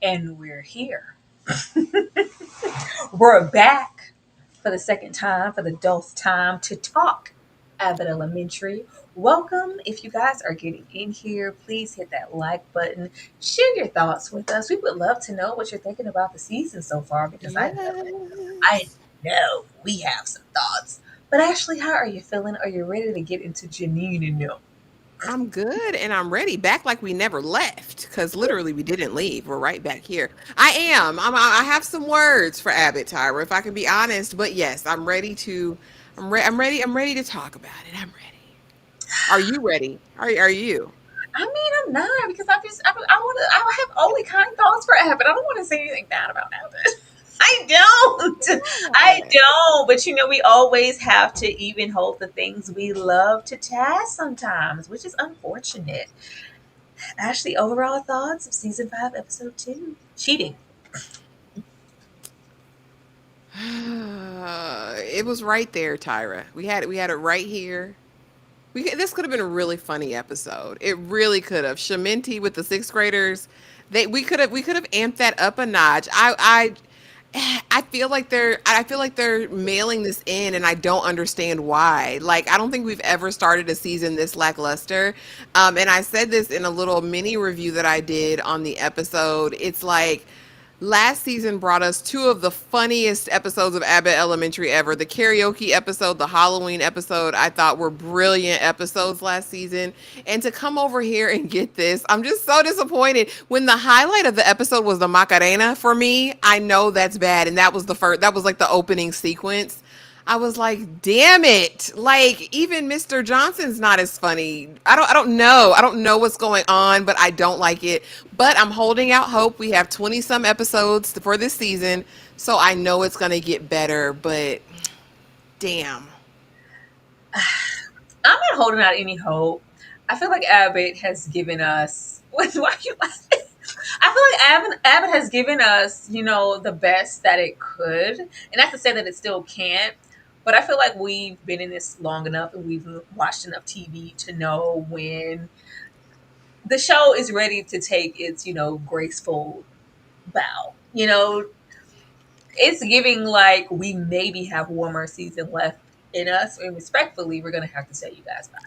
And we're here. We're back for the second time, for the 12th time, to talk Abbott Elementary. Welcome. If you guys are getting in here, please hit that like button. Share your thoughts with us. We would love to know what you're thinking about the season so far because I Yes. know we have some thoughts. But Ashley, how are you feeling? Are you ready to get into Janine and them? I'm good and I'm ready. Back like we never left because literally we didn't leave. We're right back here. I am. I have some words for Abbott, Tyra, if I can be honest. But yes, I'm ready to. I'm ready. I'm ready to talk about it. I'm ready. Are you ready? Are you? I mean, I'm not because I want to. I have only kind thoughts for Abbott. I don't want to say anything bad about Abbott. I don't. I What? don't. But we always have to even hold the things we love to task sometimes, which is unfortunate. Ashley, overall thoughts of season 5, episode 2, cheating. It was right there, Tyra. We had it right here. This could have been a really funny episode. It really could have. Shaminti with the sixth graders, we could have amped that up a notch. I feel like they're mailing this in, and I don't understand why. Like, I don't think we've ever started a season this lackluster. And I said this in a little mini review that I did on the episode. It's like last season brought us two of the funniest episodes of Abbott Elementary ever. The karaoke episode, the Halloween episode, I thought were brilliant episodes last season. And to come over here and get this, I'm just so disappointed. When the highlight of the episode was the Macarena for me, I know that's bad. And that was like the opening sequence. I was like, damn it. Like, even Mr. Johnson's not as funny. I don't know. I don't know what's going on, but I don't like it. But I'm holding out hope. We have 20 some episodes for this season, so I know it's gonna get better, but damn. I'm not holding out any hope. I feel like Abbott has given us. Why you laughing? I feel like Abbott has given us, the best that it could. And not to say that it still can't, but I feel like we've been in this long enough and we've watched enough TV to know when the show is ready to take its, graceful bow. It's giving like we maybe have one more season left in us. And respectfully, we're going to have to say you guys bye.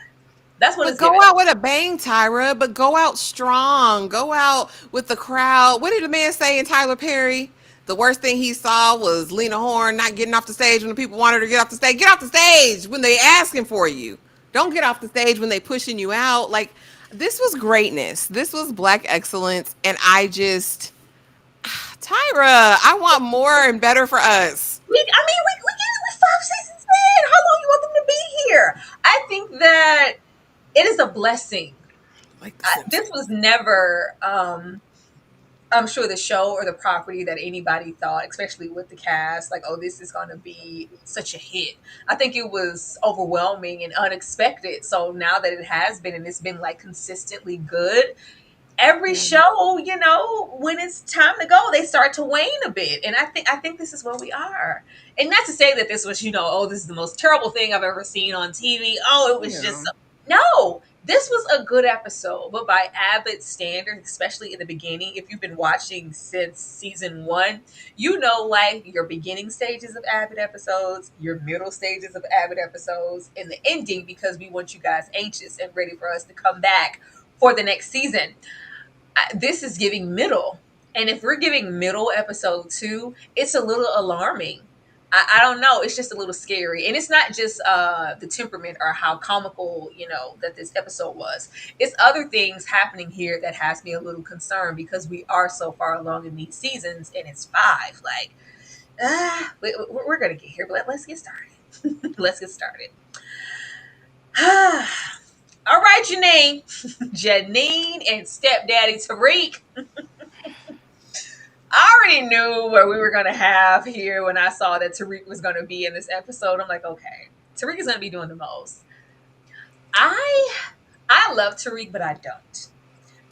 That's what But it's go giving out us. with a bang, Tyra. But go out strong. Go out with the crowd. What did the man say in Tyler Perry? The worst thing he saw was Lena Horne not getting off the stage when the people wanted her to get off the stage. Get off the stage when they asking for you. Don't get off the stage when they pushing you out. Like, this was greatness. This was black excellence. And Tyra, I want more and better for us. We get it with 5 seasons in. How long you want them to be here? I think that it is a blessing. Like The This Simpsons. was never, I'm sure, the show or the property that anybody thought, especially with the cast, like, oh, this is going to be such a hit. I think it was overwhelming and unexpected. So now that it has been and it's been like consistently good, every Yeah. show, when it's time to go, they start to wane a bit. And I think this is where we are. And not to say that this was, oh, this is the most terrible thing I've ever seen on TV. Oh, it was just Yeah. no. This was a good episode, but by Abbott's standards, especially in the beginning, if you've been watching since season 1, like your beginning stages of Abbott episodes, your middle stages of Abbott episodes, and the ending because we want you guys anxious and ready for us to come back for the next season. This is giving middle. And if we're giving middle episode 2, it's a little alarming. I don't know. It's just a little scary. And it's not just the temperament or how comical, that this episode was. It's other things happening here that has me a little concerned because we are so far along in these seasons and it's 5. Like, we're going to get here, but let's get started. Let's get started. All right, Janine. Janine and stepdaddy Tariq. I already knew what we were going to have here when I saw that Tariq was going to be in this episode. I'm like, okay, Tariq is going to be doing the most. I I love Tariq, but I don't.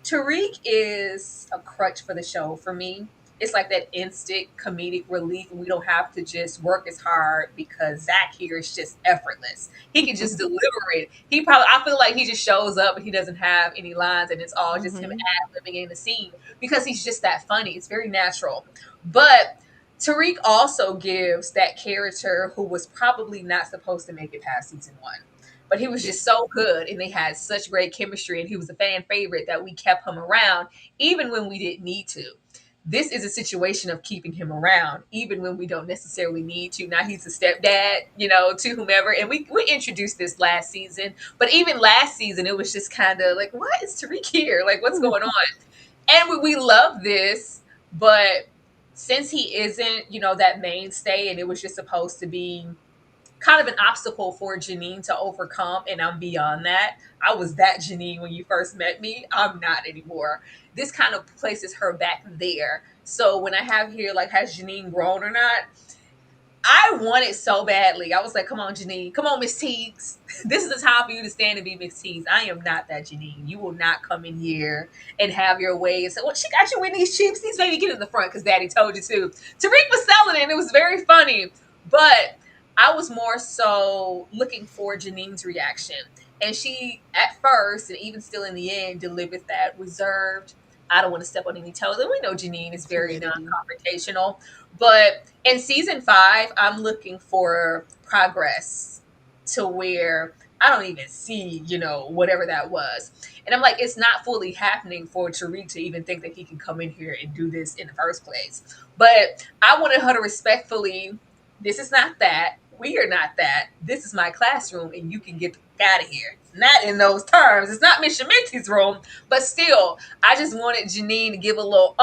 Tariq is a crutch for the show for me. it's like that instant comedic relief, and we don't have to just work as hard because Zach here is just effortless. He can just deliver it. He probably, I feel like he just shows up and he doesn't have any lines, and it's all just him Hmm. ad-libbing in the scene because he's just that funny. It's very natural. But Tariq also gives that character who was probably not supposed to make it past season one. But he was Yeah. just so good, and they had such great chemistry, and he was a fan favorite that we kept him around even when we didn't need to. This is a situation of keeping him around, even when we don't necessarily need to. Now he's a stepdad, to whomever. And we introduced this last season, but even last season, it was just kind of like, what is Tariq here? Like, what's going on? And we love this, but since he isn't, that mainstay, and it was just supposed to be kind of an obstacle for Janine to overcome, and I'm beyond that. I was that Janine when you first met me. I'm not anymore. This kind of places her back there. So when I have here, like, has Janine grown or not? I want it so badly. I was like, come on, Janine. Come on, Miss Teagues. This is the time for you to stand and be Miss Teagues. I am not that Janine. You will not come in here and have your way and say, well, she got you in these cheap seats. Maybe get in the front because Daddy told you to. Tariq was selling it, and it was very funny. But I was more so looking for Janine's reaction. And she, at first, and even still in the end, delivered that reserved, I don't want to step on any toes. And we know Janine is very non Timidity. confrontational. But in season five, I'm looking for progress to where I don't even see, whatever that was. And I'm like, it's not fully happening for Tariq to even think that he can come in here and do this in the first place. But I wanted her to respectfully, this is not that. We are not that. This is my classroom, and you can get the fuck out of here. It's not in those terms. It's not Miss Shemiki's room, but still, I just wanted Janine to give a little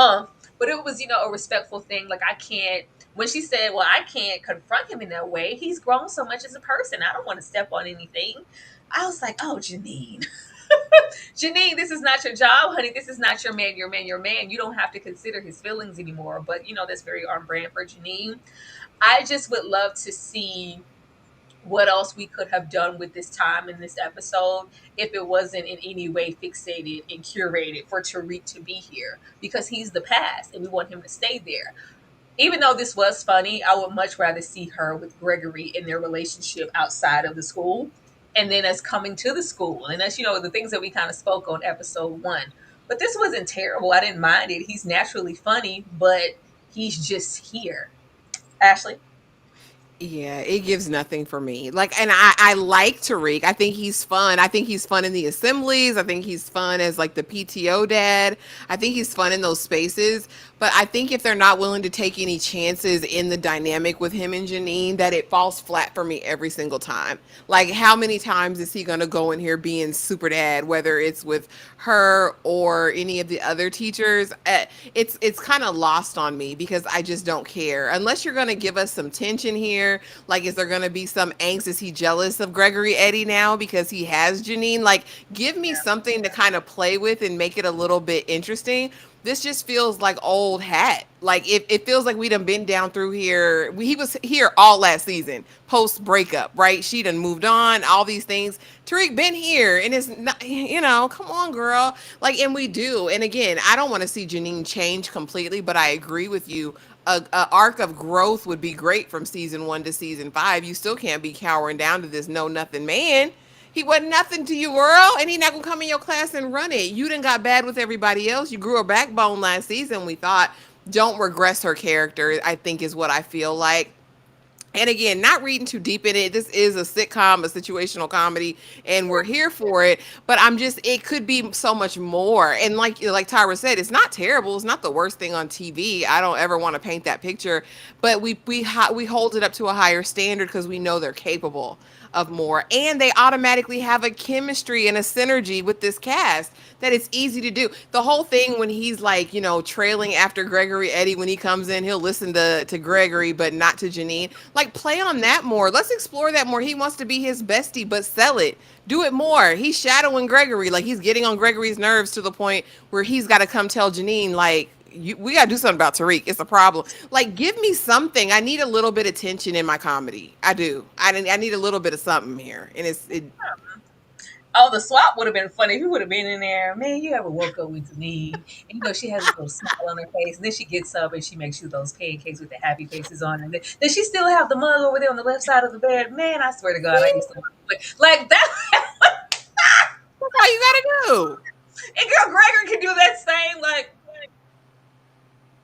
but it was, a respectful thing. Like, I can't, when she said, well, I can't confront him in that way, he's grown so much as a person. I don't want to step on anything. I was like, oh, Janine. Janine, this is not your job, honey. This is not your man, your man, your man. You don't have to consider his feelings anymore. But, that's very on brand for Janine. I just would love to see what else we could have done with this time in this episode if it wasn't in any way fixated and curated for Tariq to be here because he's the past and we want him to stay there. Even though this was funny, I would much rather see her with Gregory in their relationship outside of the school and then us coming to the school and us, the things that we kind of spoke on episode one. But this wasn't terrible. I didn't mind it. He's naturally funny, but he's just here. Ashley? Yeah, it gives nothing for me. Like, and I like Tariq. I think he's fun. I think he's fun in the assemblies. I think he's fun as like the PTO dad. I think he's fun in those spaces. But I think if they're not willing to take any chances in the dynamic with him and Janine, that it falls flat for me every single time. Like, how many times is he going to go in here being super dad, whether it's with her or any of the other teachers? It's kind of lost on me because I just don't care. Unless you're going to give us some tension here, like, is there going to be some angst? Is he jealous of Gregory Eddie now because he has Janine? Like, give me something to kind of play with and make it a little bit interesting. This just feels like old hat. Like, it feels like we done been down through here. He was here all last season, post breakup, right? She done moved on, all these things. Tariq been here, and it's not, come on, girl. Like, and we do. And again, I don't want to see Janine change completely, but I agree with you. A arc of growth would be great from season one to season five. You still can't be cowering down to this know nothing man. He wasn't nothing to you, girl, and he not gonna come in your class and run it. You done got bad with everybody else. You grew a backbone last season. We thought, don't regress her character, I think is what I feel like. And again, not reading too deep in it. This is a sitcom, a situational comedy, and we're here for it. But I'm just, it could be so much more. And like Tyra said, it's not terrible. It's not the worst thing on TV. I don't ever want to paint that picture, but we hold it up to a higher standard because we know they're capable of more, and they automatically have a chemistry and a synergy with this cast that it's easy to do. The whole thing when he's like, trailing after Gregory Eddie when he comes in, he'll listen to Gregory but not to Janine. Like, play on that more. Let's explore that more. He wants to be his bestie, but sell it. Do it more. He's shadowing Gregory. Like, he's getting on Gregory's nerves to the point where he's got to come tell Janine, like, we got to do something about Tariq. It's a problem. Like, give me something. I need a little bit of tension in my comedy. I do. I need a little bit of something here. And Oh, the swap would have been funny. If he would have been in there, man, you ever woke up with me? And she has this little smile on her face, and then she gets up and she makes you those pancakes with the happy faces on. And then, does she still have the mug over there on the left side of the bed? Man, I swear to God, I used to like that. That's all you gotta do. And girl, Gregor can do that same like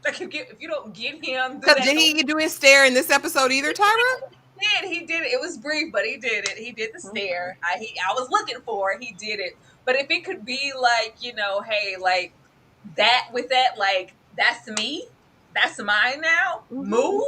if you don't get him do Because that did noise. he do his stare in this episode either, Tyra? He did it. It was brief, but he did it. He did the Okay. stare. I was looking for it. He did it. But if it could be like, hey, like that with that, like that's me, that's mine now. Hmm. Move.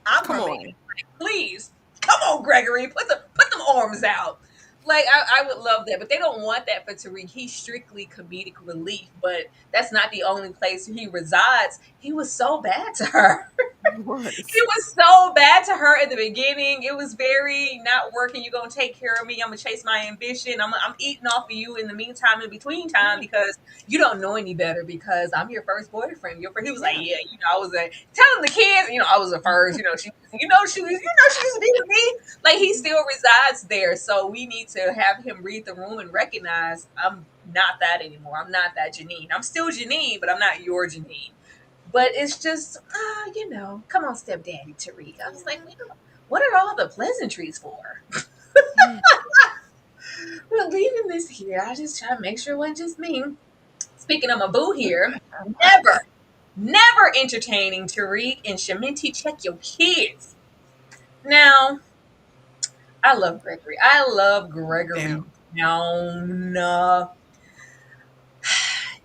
I'm Come remaining. on. Like, please, come on, Gregory, put them arms out. Like I would love that, but they don't want that for Tariq. He's strictly comedic relief, but that's not the only place he resides. He was so bad to her. He He was. was so bad to her in the beginning. It was very not working. You're gonna take care of me. I'm gonna chase my ambition. I'm eating off of you in the meantime, in between time, Yeah. because you don't know any better. Because I'm your first boyfriend. He was like, Yeah. yeah, I was telling the kids, I was the first. She used to be with me. Like he still resides there. So we need to have him read the room and recognize I'm not that anymore. I'm not that Janine. I'm still Janine, but I'm not your Janine. But it's just, come on, stepdaddy Tariq. I was like, Yeah. what are all the pleasantries for? Yeah. We're leaving this here. I just try to make sure it wasn't just me. Speaking of my boo here, never entertaining Tariq and Shaminti. Check your kids. Now, I love Gregory. I love Gregory Damn. Brown.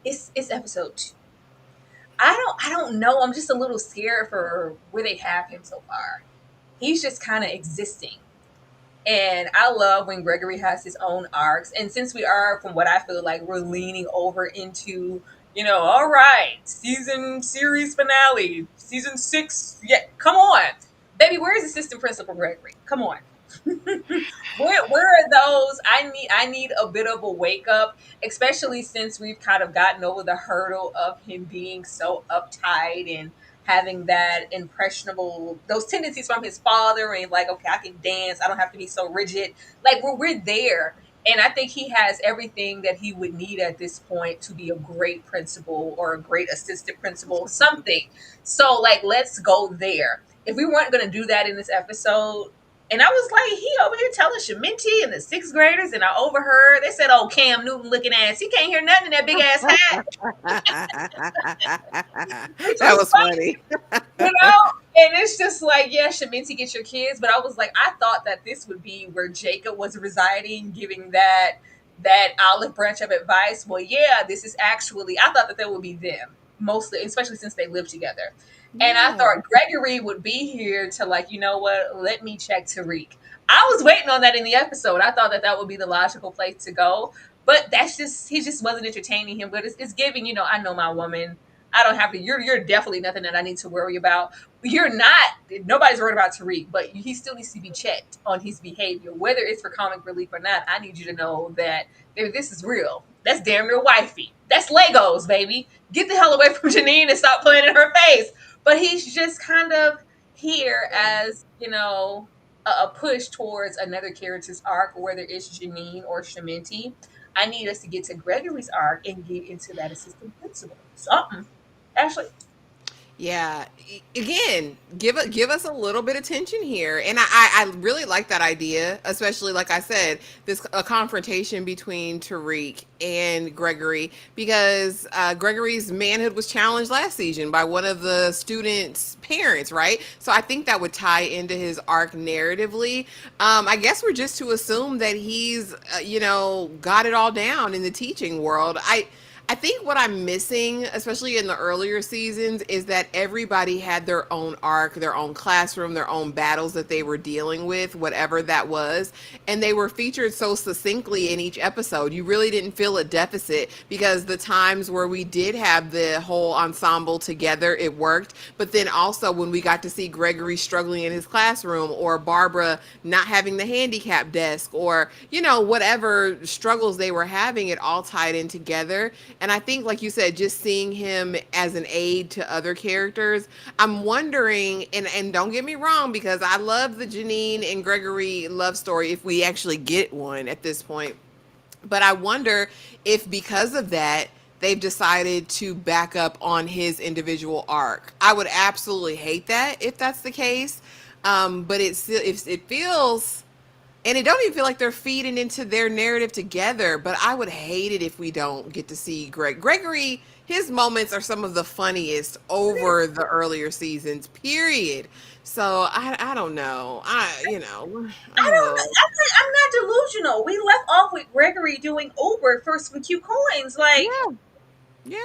It's episode 2. I don't know. I'm just a little scared for where they have him so far. He's just kind of existing. And I love when Gregory has his own arcs. And since we are, from what I feel like, we're leaning over into, all right, season series finale, season 6. Yeah, come on. Baby, where is Assistant Principal Gregory? Come on. Where are those? I need a bit of a wake up, especially since we've kind of gotten over the hurdle of him being so uptight and having that impressionable those tendencies from his father, and like, okay, I can dance, I don't have to be so rigid. Like we're there. And I think he has everything that he would need at this point to be a great principal or a great assistant principal, something. So like let's go there. If we weren't gonna do that in this episode, and I was like, he over here telling Shaminti and the 6th graders, and I overheard they said, "Oh, Cam Newton looking ass, he can't hear nothing in that big ass hat," which That was was funny. funny. And it's just like, yeah, Shaminti, get your kids. But I was like, I thought that this would be where Jacob was residing, giving that olive branch of advice. Well, yeah, this is actually. I thought that would be them mostly, especially since they live together. And I Yeah. thought Gregory would be here to like, you know what? Let me check Tariq. I was waiting on that in the episode. I thought that would be the logical place to go. But that's just he just wasn't entertaining him. But it's giving, I know my woman. I don't have to. You're definitely nothing that I need to worry about. You're not. Nobody's worried about Tariq, but he still needs to be checked on his behavior, whether it's for comic relief or not. I need you to know that this is real. That's damn near wifey. That's Legos, baby. Get the hell away from Janine and stop playing in her face. But he's just kind of here as a push towards another character's arc, whether it's Janine or Shaminti. I need us to get to Gregory's arc and get into that assistant principal. Something. Ashley. Yeah. Again, give us a little bit of tension here, and I really like that idea, especially like I said, this a confrontation between Tariq and Gregory because Gregory's manhood was challenged last season by one of the students' parents, right? So I think that would tie into his arc narratively. I guess we're just to assume that he's got it all down in the teaching world. I think what I'm missing, especially in the earlier seasons, is that everybody had their own arc, their own classroom, their own battles that they were dealing with, whatever that was. And they were featured so succinctly in each episode. You really didn't feel a deficit because the times where we did have the whole ensemble together, it worked. But then also when we got to see Gregory struggling in his classroom or Barbara not having the handicap desk or, whatever struggles they were having, it all tied in together. And I think, like you said, just seeing him as an aid to other characters, I'm wondering, and don't get me wrong, because I love the Janine and Gregory love story if we actually get one at this point. But I wonder if because of that, they've decided to back up on his individual arc. I would absolutely hate that if that's the case. But if it feels, and it don't even feel like they're feeding into their narrative together. But I would hate it if we don't get to see Gregory. His moments are some of the funniest over the earlier seasons. Period. So I don't know. I don't know. Oh I'm not delusional. We left off with Gregory doing Uber for some cute coins. Like, yeah, yeah.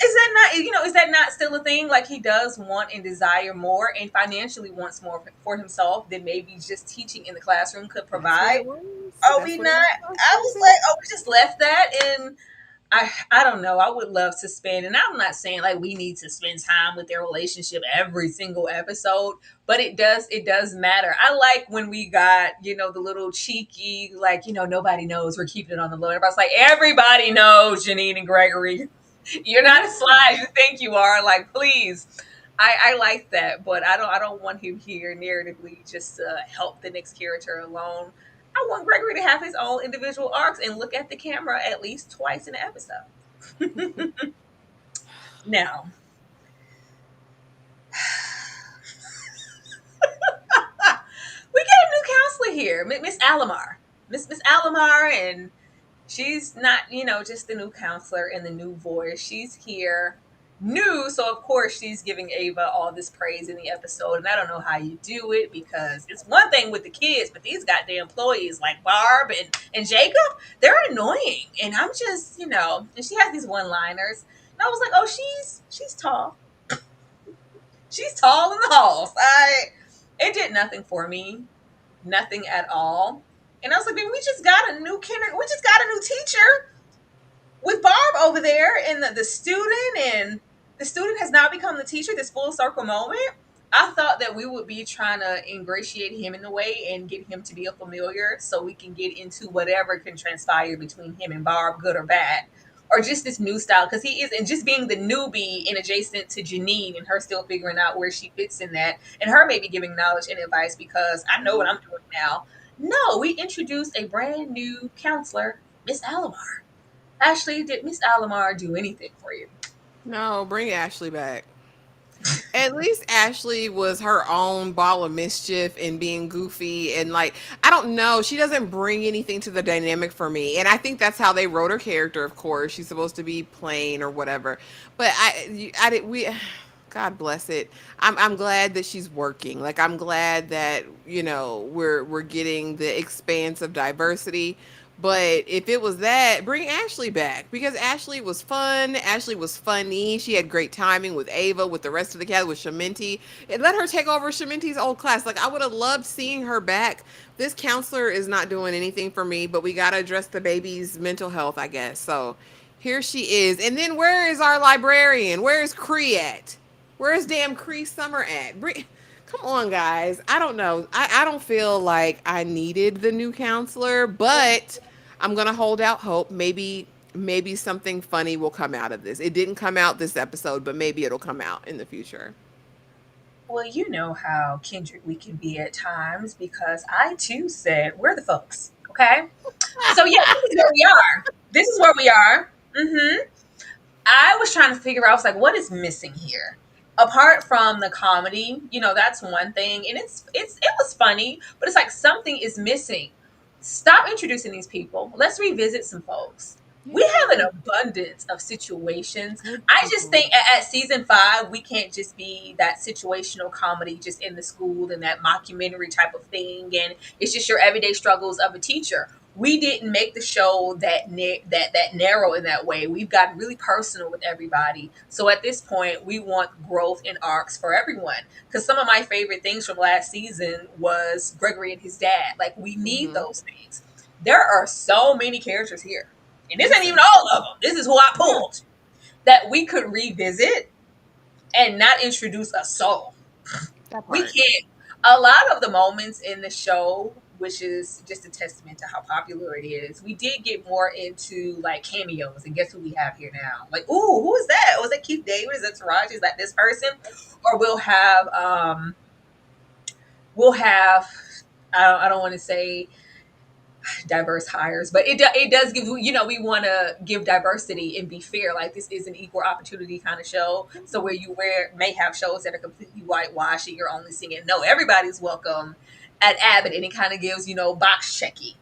is that not, is that not still a thing? Like, he does want and desire more and financially wants more for himself than maybe just teaching in the classroom could That's what provide. it was. Are we That's what it not? was I supposed was to be. like, oh, we just left that. And I don't know. I would love to spend, and I'm not saying like we need to spend time with their relationship every single episode, but it does matter. I like when we got, the little cheeky, like, nobody knows, we're keeping it on the low. Everybody's like, everybody knows Janine and Gregory. You're not as Yeah. sly as you think you are. Like, please. I like that, but I don't want him here narratively just to help the next character alone. I want Gregory to have his own individual arcs and look at the camera at least twice in an episode. Now, we get a new counselor here, Miss Alomar. Miss Alomar, and she's not, just the new counselor and the new voice. She's here new, so of course she's giving Ava all this praise in the episode. And I don't know how you do it because it's one thing with the kids, but these goddamn employees like Barb and Jacob, they're annoying. And I'm just, and she has these one-liners. And I was like, oh, she's tall. She's tall in the halls. It did nothing for me. Nothing at all. And I was like, man, we just got a new we just got a new teacher with Barb over there and the student, and the student has now become the teacher, this full circle moment. I thought that we would be trying to ingratiate him in a way and get him to be a familiar so we can get into whatever can transpire between him and Barb, good or bad. Or just this new style, because he is, and just being the newbie and adjacent to Janine and her still figuring out where she fits in that, and her maybe giving knowledge and advice because I know what I'm doing now. No, we introduced a brand new counselor, Miss Alomar. Ashley, did Miss Alomar do anything for you? No, bring Ashley back. At least Ashley was her own ball of mischief and being goofy and like I don't know, she doesn't bring anything to the dynamic for me. And I think that's how they wrote her character, of course. She's supposed to be plain or whatever. But I did we God bless it. I'm glad that she's working. Like I'm glad that, we're getting the expanse of diversity. But if it was that, bring Ashley back because Ashley was fun. Ashley was funny. She had great timing with Ava, with the rest of the cast, with Shaminti. And let her take over Shaminti's old class. Like I would have loved seeing her back. This counselor is not doing anything for me, but we got to address the baby's mental health, I guess. So here she is. And then where is our librarian? Where is Cree at? Where's damn Cree Summer at? Come on, guys. I don't know. I don't feel like I needed the new counselor, but I'm gonna hold out hope. Maybe something funny will come out of this. It didn't come out this episode, but maybe it'll come out in the future. Well, you know how kindred we can be at times because I too said, we're the folks. Okay. So, yeah, this is where we are. This is where we are. I was trying to figure out, I was like, what is missing here? Apart from the comedy, that's one thing. And it was funny, but it's like something is missing. Stop introducing these people. Let's revisit some folks. We have an Yeah, abundance of situations. good I just people. think at season 5, we can't just be that situational comedy just in the school and that mockumentary type of thing. And it's just your everyday struggles of a teacher. We didn't make the show that narrow in that way. We've gotten really personal with everybody. So at this point, we want growth and arcs for everyone. Because some of my favorite things from last season was Gregory and his dad. Like, we need Mm-hmm. those things. There are so many characters here, and this ain't even Listen, all of them. This is who I yeah, pulled that we could revisit and not introduce a soul. that We part. can't. A lot of the moments in the show, which is just a testament to how popular it is, we did get more into like cameos. And guess who we have here now? Like, ooh, who is that? Was that Keith David? Is that Taraji? Is that this person? Or we'll have I don't want to say diverse hires, but it does give, we want to give diversity and be fair. Like, this is an equal opportunity kind of show. So where you may have shows that are completely whitewashed and you're only singing, no, everybody's welcome at Abbott, and it kind of gives, box checky.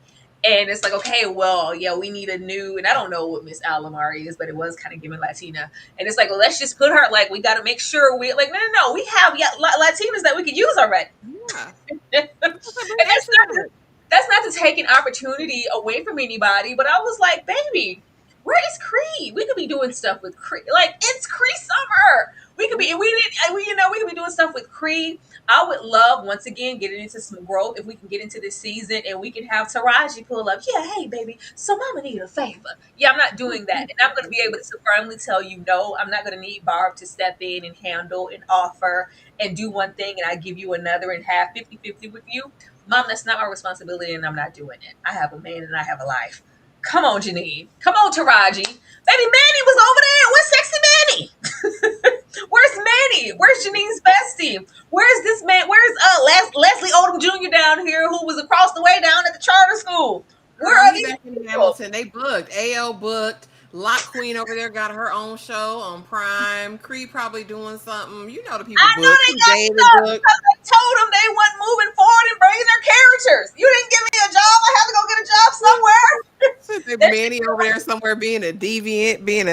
And it's like, okay, well, yeah, we need a new, and I don't know what Miss Alamar is, but it was kind of giving Latina. And it's like, well, let's just put her, like, we got to make sure we, like, no, no, no, we have, yeah, Latinas that we could use already. Yeah. And Bring that shit back. that's not to take an opportunity away from anybody, but I was like, baby, where is Creed? We could be doing stuff with Creed. Like, it's Creed summer. We could be, we could be doing stuff with Creed. I would love, once again, getting into some growth if we can get into this season and we can have Taraji pull up. Yeah, hey, baby, so mama need a favor. Yeah, I'm not doing that. And I'm going to be able to firmly tell you, no, I'm not going to need Barb to step in and handle and offer and do one thing and I give you another and have 50-50 with you. Mom, that's not my responsibility and I'm not doing it. I have a man and I have a life. Come on, Janine. Come on, Taraji. Baby, Manny was over there. Where's Sexy Manny? Where's Manny? Where's Janine's bestie? Where's this man? Where's Leslie Odom Jr. down here who was across the way down at the charter school? Where Girl, are he these back in people? Hamilton. They booked. AL booked. Lock Queen over there got her own show on Prime. Creed probably doing something. You know the people I know booked. they King got David stuff booked. because they told them they weren't moving forward and bringing their characters. You didn't give me a job. I have to go get a job somewhere. Manny over there somewhere being a deviant, being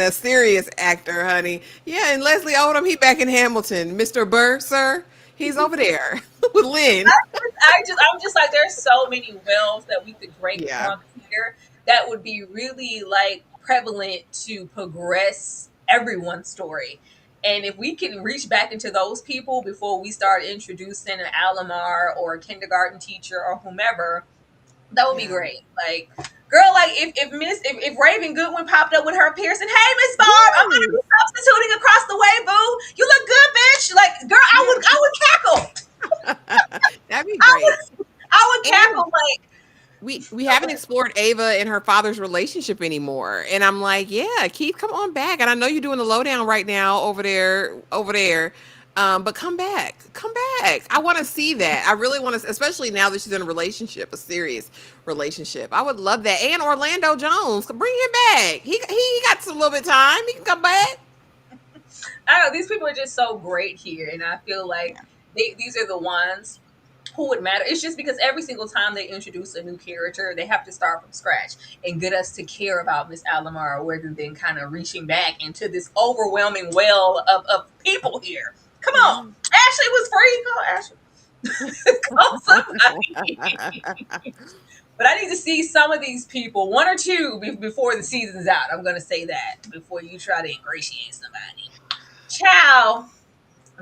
a serious actor, honey. Yeah, and Leslie Odom, he back in Hamilton. Mr. Burr, sir, he's over there with Lynn. I'm just like, there's so many wells that we could drink Yeah. from here that would be really like prevalent to progress everyone's story. And if we can reach back into those people before we start introducing an Alamar or a kindergarten teacher or whomever, that would be Yeah. great. Like, girl, like if Raven Goodwin popped up with her Pearson, hey Miss Barb, I'm gonna be Yes. substituting across the way, boo. You look good, bitch. Like, girl, Yeah. I would cackle. That'd be I great. would I would And cackle like, we oh, haven't explored Ava and her father's relationship anymore. And I'm like, yeah, Keith, come on back. And I know you're doing the lowdown right now over there. But come back. Come back. I want to see that. I really want to, especially now that she's in a relationship, a serious relationship. I would love that. And Orlando Jones, bring him back. He got some little bit of time. He can come back. I don't know, these people are just so great here, and I feel like Yeah. these are the ones who would matter. It's just because every single time they introduce a new character, they have to start from scratch and get us to care about Miss Alamar rather than kind of reaching back into this overwhelming well of people here. Come on. Yeah. Ashley was free. Call Ashley. Call somebody. But I need to see some of these people, one or two, before the season's out. I'm going to say that before you try to ingratiate somebody. Ciao.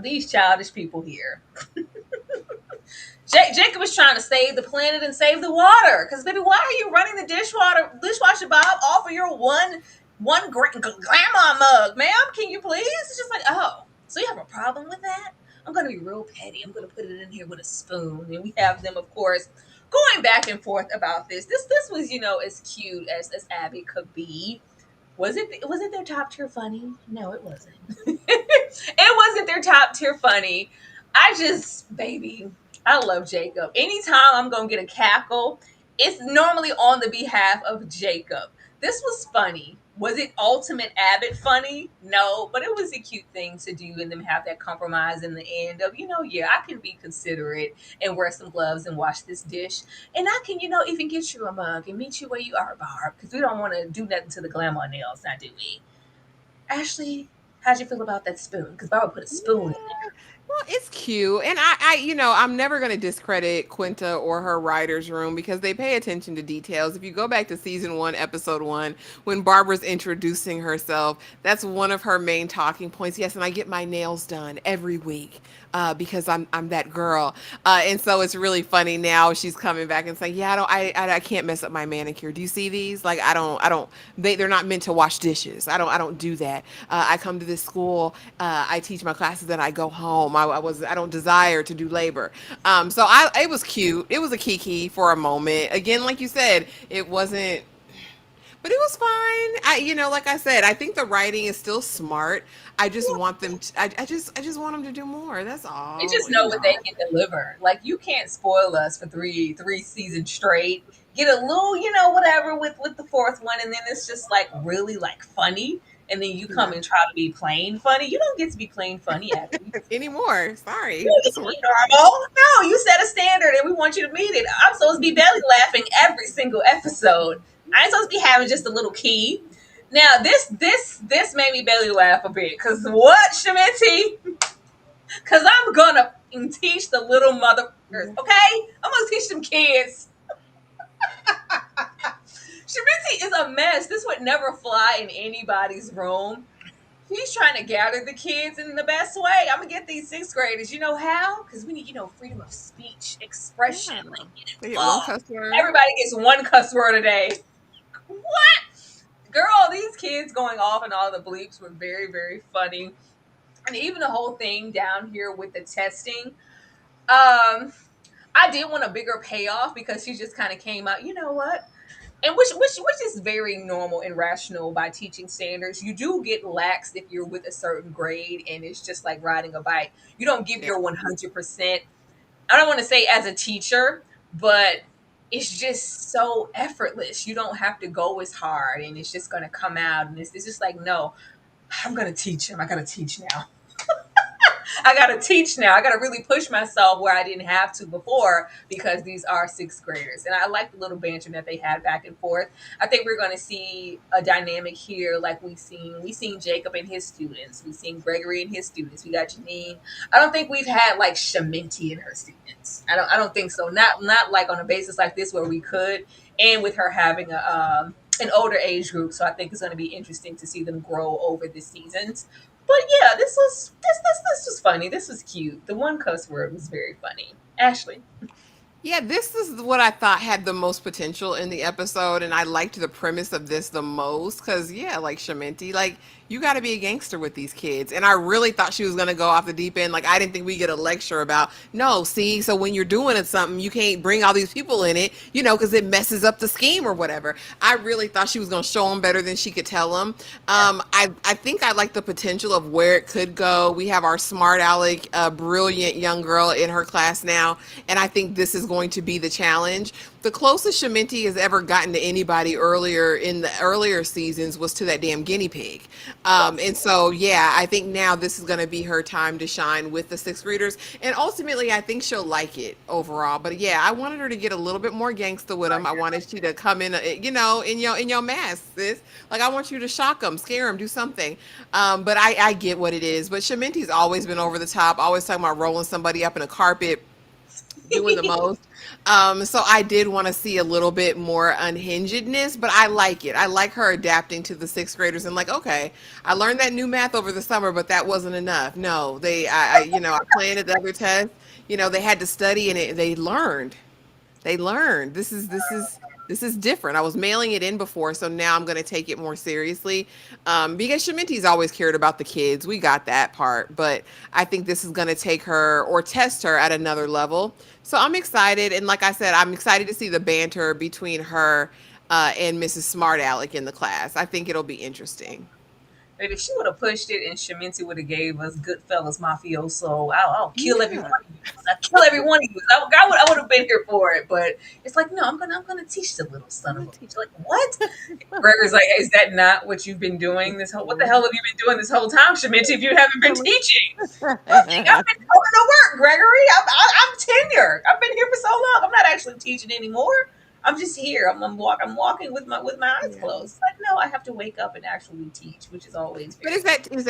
These childish people here. Jacob is trying to save the planet and save the water. Because, baby, why are you running the dishwasher Bob off of your one grandma mug, ma'am? Can you please? It's just like, oh, so you have a problem with that? I'm going to be real petty. I'm going to put it in here with a spoon, and we have them, of course, going back and forth about this. This was, as cute as Abby could be. Was it their top tier funny? No, it wasn't. It wasn't their top tier funny. I just, baby, I love Jacob. Anytime I'm gonna get a cackle, it's normally on the behalf of Jacob. This was funny. Was it ultimate Abbott funny? No, but it was a cute thing to do and them have that compromise in the end of, yeah, I can be considerate and wear some gloves and wash this dish. And I can, even get you a mug and meet you where you are, Barb, because we don't want to do nothing to the glamour nails, now do we? Ashley, how'd you feel about that spoon? Because Barb put a spoon in Yeah. Well, it's cute, and I'm never going to discredit Quinta or her writers' room because they pay attention to details. If you go back to season 1, episode 1, when Barbara's introducing herself, that's one of her main talking points. Yes, and I get my nails done every week because I'm that girl, and so it's really funny now. She's coming back and saying, "Yeah, I can't mess up my manicure. Do you see these? Like, I don't. They're not meant to wash dishes. I don't do that. I come to this school. I teach my classes, then I go home. I don't desire to do labor. So it was cute. It was a kiki for a moment. Again, like you said, it wasn't, but it was fine. Like I said, I think the writing is still smart. I just want them to, I just want them to do more. That's They all, just know what they can deliver. Like, you can't spoil us for three seasons straight, get a little, whatever with the fourth one, and then it's just like really like funny, and then you come Yeah. and try to be plain funny. You don't get to be plain funny, Abby. Anymore. You Sorry. don't get This to be work. normal. No, you set a standard, and we want you to meet it. I'm supposed to be belly laughing every single episode. I ain't supposed to be having just a little key. Now this made me belly laugh a bit. Cause what, Shamenti? Cause I'm gonna teach the little motherfuckers, okay? I'm gonna teach them kids. Shamenti is a mess. This would never fly in anybody's room. He's trying to gather the kids in the best way. I'm gonna get these sixth graders. You know how? Because we need, freedom of speech, expression. Yeah. Like, They get one oh, cuss word. everybody gets one cuss word a day. What? Girl, these kids going off and all the bleeps were very, very funny. And even the whole thing down here with the testing. I did want a bigger payoff because she just kind of came out, you know what? And which is very normal and rational by teaching standards. You do get lax if you're with a certain grade, and it's just like riding a bike. You don't give Yeah. your 100%. I don't want to say as a teacher, but it's just so effortless. You don't have to go as hard, and it's just going to come out. And it's just like, no, I'm going to teach him. I got to teach now. I gotta teach now. I gotta really push myself where I didn't have to before because these are sixth graders. And I like the little banter that they had back and forth. I think we're gonna see a dynamic here like we seen Jacob and his students. We've seen Gregory and his students. We got Janine. I don't think we've had like Shaminti and her students. I don't think so. Not like on a basis like this where we could, and with her having an older age group. So I think it's gonna be interesting to see them grow over the seasons. But yeah, this was funny. This was cute. The one cuss word was very funny. Ashley. Yeah, this is what I thought had the most potential in the episode, and I liked the premise of this the most because, yeah, like Shaminti, like you got to be a gangster with these kids, and I really thought she was gonna go off the deep end. Like I didn't think we get a lecture about no, see, so when you're doing it something, you can't bring all these people in it, because it messes up the scheme or whatever. I really thought she was gonna show them better than she could tell them. Yeah. I think I like the potential of where it could go. We have our smart aleck, brilliant young girl in her class now, and I think this is going to be the challenge. The closest Shaminti has ever gotten to anybody earlier in the earlier seasons was to that damn guinea pig. And so, yeah, I think now this is going to be her time to shine with the sixth graders. And ultimately, I think she'll like it overall. But yeah, I wanted her to get a little bit more gangster with them. I wanted you to come in, in your mask, sis. Like, I want you to shock them, scare them, do something. But I get what it is. But Shaminti's always been over the top, always talking about rolling somebody up in a carpet, doing the most. So I did want to see a little bit more unhingedness, but I like it. I like her adapting to the sixth graders and like, okay, I learned that new math over the summer, but that wasn't enough. No, I planted the other test. They had to study and they learned. They learned. This is different. I was mailing it in before, so now I'm going to take it more seriously. Because Shaminti's always cared about the kids. We got that part, but I think this is going to take her or test her at another level. So I'm excited, and like I said, I'm excited to see the banter between her and Mrs. Smart Alec in the class. I think it'll be interesting. Maybe if she would have pushed it and Shaminti would have gave us Goodfellas Mafioso, I'll kill every one Yeah. of you. I'll kill every one of you. I would have been here for it, but it's like, no, I'm gonna teach the little son I'm of gonna a teach bitch. Like, what? Gregor's like, is that not what you've been doing this whole? What the hell have you been doing this whole time, Shaminti? If you haven't been teaching, I've been going to work, Gregory. I'm tenured. I've been here for so long. I'm not actually teaching anymore. I'm just here. I'm walking with my eyes Yeah. closed. Like, no, I have to wake up and actually teach, which is always But very is difficult.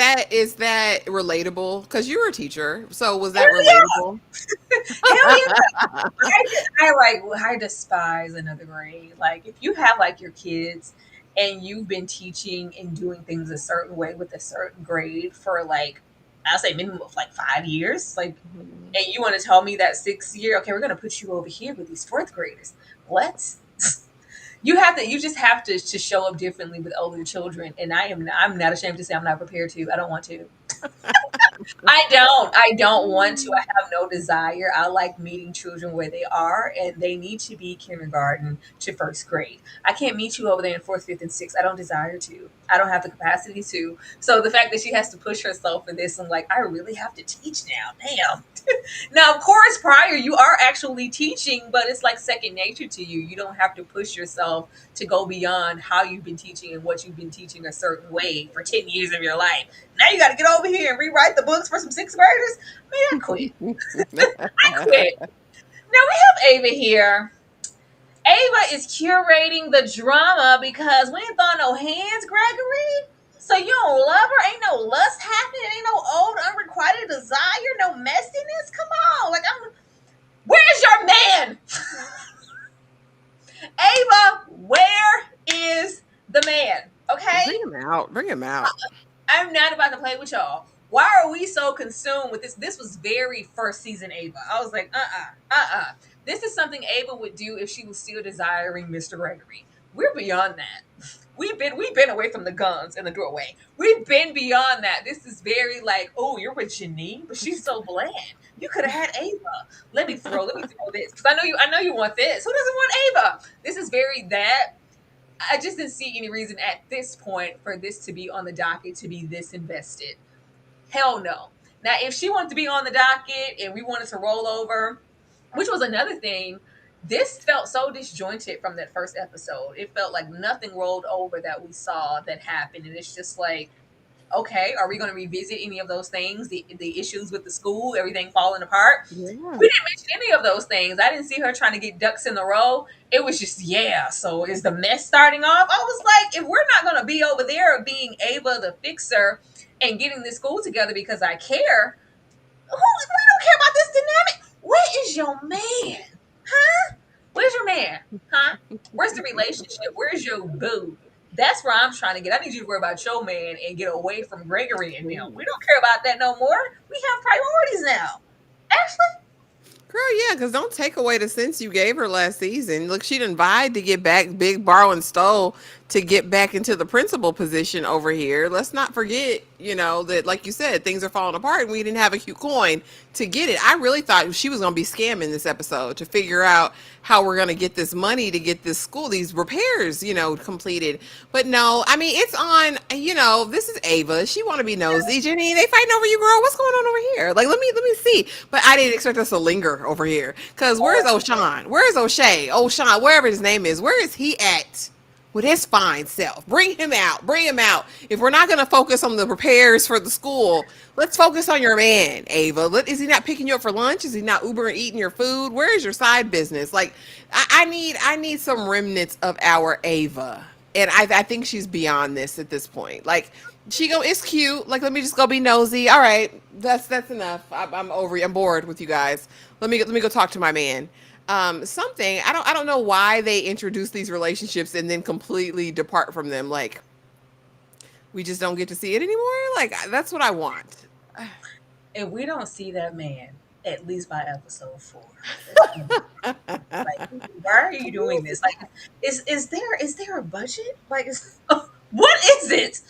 that relatable? Because you were a teacher, so was that Hell yeah, relatable? hell yeah. I despise another grade. Like if you have like your kids and you've been teaching and doing things a certain way with a certain grade for like I'll say minimum of like 5 years, like Mhm. and you want to tell me that 6 year, okay, we're gonna put you over here with these fourth graders. What? You just have to show up differently with older children, and I'm not ashamed to say I'm not prepared to. I don't want to. I don't want to. I have no desire. I like meeting children where they are, and they need to be kindergarten to first grade. I can't meet you over there in fourth, fifth, and sixth. I don't desire to. I don't have the capacity to. So the fact that she has to push herself for this, I'm like, I really have to teach now. Damn. Now, of course, prior you are actually teaching, but it's like second nature to you. You don't have to push yourself to go beyond how you've been teaching and what you've been teaching a certain way for 10 years of your life. Now you got to get over here and rewrite the books for some sixth graders. Man, I quit. I quit. Now we have Ava here. Ava is curating the drama because we ain't throwing no hands, Gregory. So you don't love her? Ain't no lust happening? Ain't no old unrequited desire? No messiness? Come on. Where's your man? Ava, where is the man? Okay? Bring him out. Bring him out. I'm not about to play with y'all. Why are we so consumed with this? This was very first season Ava. I was like, This is something Ava would do if she was still desiring Mr. Gregory. We're beyond that. We've been away from the guns in the doorway. We've been beyond that. This is very like, oh, you're with Janine, but she's so bland. You could have had Ava. Let me throw this. Because I know you want this. Who doesn't want Ava? This is very that. I just didn't see any reason at this point for this to be on the docket to be this invested. Hell no. Now, if she wanted to be on the docket and we wanted to roll over, which was another thing, this felt so disjointed from that first episode. It felt like nothing rolled over that we saw that happened. And it's just like, okay, are we going to revisit any of those things? The issues with the school, everything falling apart. Yeah. We didn't mention any of those things. I didn't see her trying to get ducks in the row. It was just, yeah. So is the mess starting off? I was like, if we're not going to be over there being Ava the fixer and getting this school together because I care, we don't care about this dynamic. Where is your man? Huh? Where's your man? Huh? Where's the relationship? Where's your boo? That's where I'm trying to get. I need you to worry about your man and get away from Gregory and them. We don't care about that no more. We have priorities now. Ashley? Girl, yeah, because don't take away the sense you gave her last season. Look, she done vied to get back, big borrow and stole to get back into the principal position over here. Let's not forget, that like you said, things are falling apart and we didn't have a cute coin to get it. I really thought she was going to be scamming this episode to figure out how we're going to get this money to get this school, these repairs, completed. But no, I mean, it's on, this is Ava. She want to be nosy. Jenny, they fighting over you, girl. What's going on over here? Like, let me see. But I didn't expect us to linger over here. Because where's O'Shawn? Where's O'Shea? O'Shawn, wherever his name is. Where is he at? With his fine self. Bring him out. Bring him out. If we're not going to focus on the repairs for the school, let's focus on your man, Ava. Is he not picking you up for lunch? Is he not Uber and eating your food? Where is your side business? Like, I need some remnants of our Ava. And I think she's beyond this at this point. Like, it's cute. Like, let me just go be nosy. All right, that's enough. I'm over. I'm bored with you guys. Let me go talk to my man. Something I don't know why they introduce these relationships and then completely depart from them. Like, we just don't get to see it anymore. Like, that's what I want. If we don't see that man, at least by episode 4. Like, why are you doing this? Like, is there a budget? Like, what is it?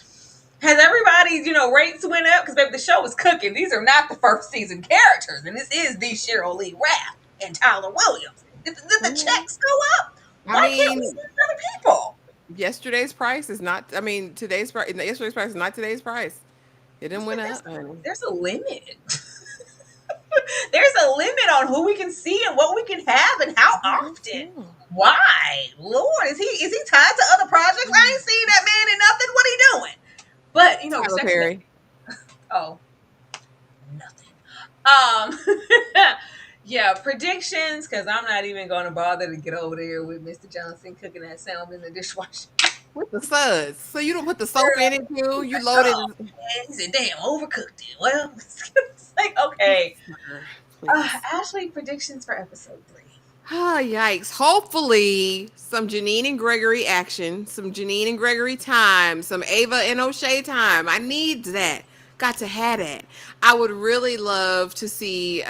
Has everybody's rates went up? Because baby, the show is cooking. These are not the first season characters, and this is the Cheryl Lee Rath and Tyler Williams. Did the checks go up? I Why can't we mean, see other people? yesterday's price is not. I mean, today's price. Yesterday's price is not today's price. It didn't It's went like up, honey. there's a limit. There's a limit on who we can see and what we can have and how often. Why? Lord, is he tied to other projects? I ain't seen that man in nothing. What he doing? But Tyler respecting that. Perry. Oh, nothing. Yeah, predictions, because I'm not even going to bother to get over there with Mr. Johnson cooking that salmon in the dishwasher. With the suds. So you don't put the soap in Girl, it too. You load it. oh, man, he said, damn, overcooked it. Well, it's like, okay. Please. Ashley, predictions for episode 3. Ah, yikes. Hopefully, some Janine and Gregory action, some Janine and Gregory time, some Ava and O'Shea time. I need that. Got to have that. I would really love to see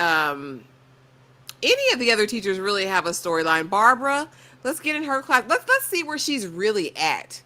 any of the other teachers really have a storyline. Barbara, let's get in her class. Let's see where she's really at.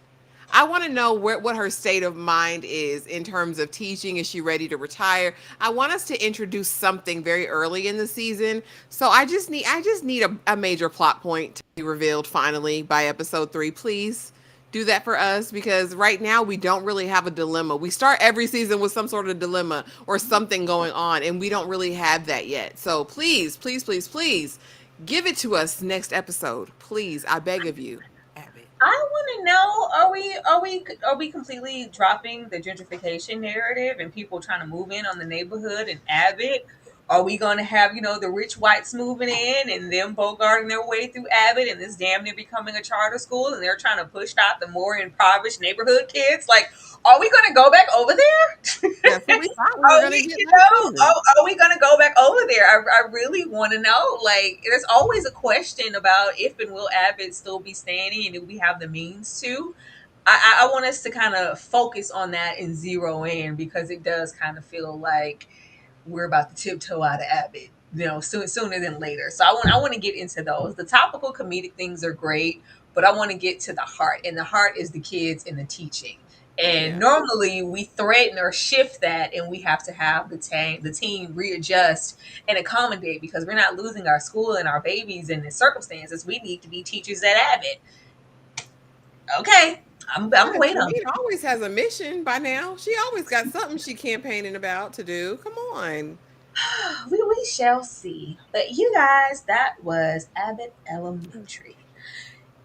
I want to know what her state of mind is in terms of teaching. Is she ready to retire? I want us to introduce something very early in the season. So I just need a major plot point to be revealed finally by episode 3. Please do that for us, because right now we don't really have a dilemma. We start every season with some sort of dilemma or something going on, and we don't really have that yet. So please, please, please, please give it to us next episode. Please, I beg of you, Abbott. I want to know: are we completely dropping the gentrification narrative and people trying to move in on the neighborhood and Abbott? Are we going to have the rich whites moving in and them bogarting their way through Abbott and this damn near becoming a charter school and they're trying to push out the more impoverished neighborhood kids? Like, are we going to go back over there? That's what we thought we were Are going to we, get last season. are we gonna go back over there? I really want to know. Like, there's always a question about if and will Abbott still be standing, and if we have the means to. I want us to kind of focus on that and zero in, because it does kind of feel like we're about to tiptoe out of Abbott, sooner than later. So I want to get into those. The topical comedic things are great, but I want to get to the heart, and the heart is the kids and the teaching. And Yeah. normally we threaten or shift that, and we have to have the team readjust and accommodate, because we're not losing our school and our babies in the circumstances. We need to be teachers at Abbott. Okay, I'm Yeah, waiting on Tamina always has a mission by now. She always got something she campaigning about to do. Come on. that. We shall see. But you guys, that was Abbott Elementary.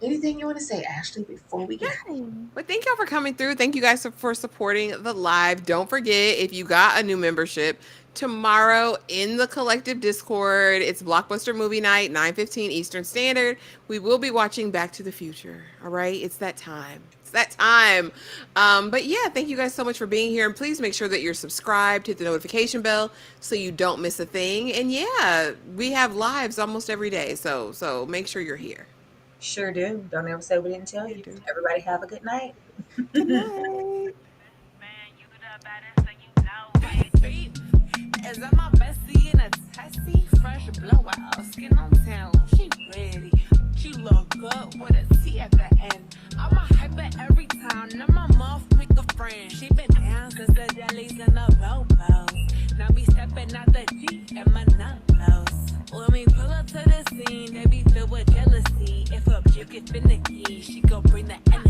Anything you want to say, Ashley, before we get out of here? No. But thank y'all for coming through. Thank you guys for supporting the live. Don't forget, if you got a new membership, tomorrow in the collective Discord, it's Blockbuster Movie Night, 9:15 Eastern Standard. We will be watching Back to the Future. All right? It's that time. It's that time. But yeah, thank you guys so much for being here. And please make sure that you're subscribed, hit the notification bell so you don't miss a thing. And yeah, we have lives almost every day. So make sure you're here. Sure do. Don't ever say we didn't tell You you. do. Everybody have a good night. Good night. Man, you the baddest and you know it. Is that my bestie in a testy? Fresh blowout, skin on town. She ready. She look good with a T at the end. I'm a hyper every time. Now my mouth pick a friend. She been down since the jellies and the bobos. Now me stepping out the Jeep and my nut when we pull up to the scene, they be filled with jealousy. If a chick is finicky, she gon' bring the energy.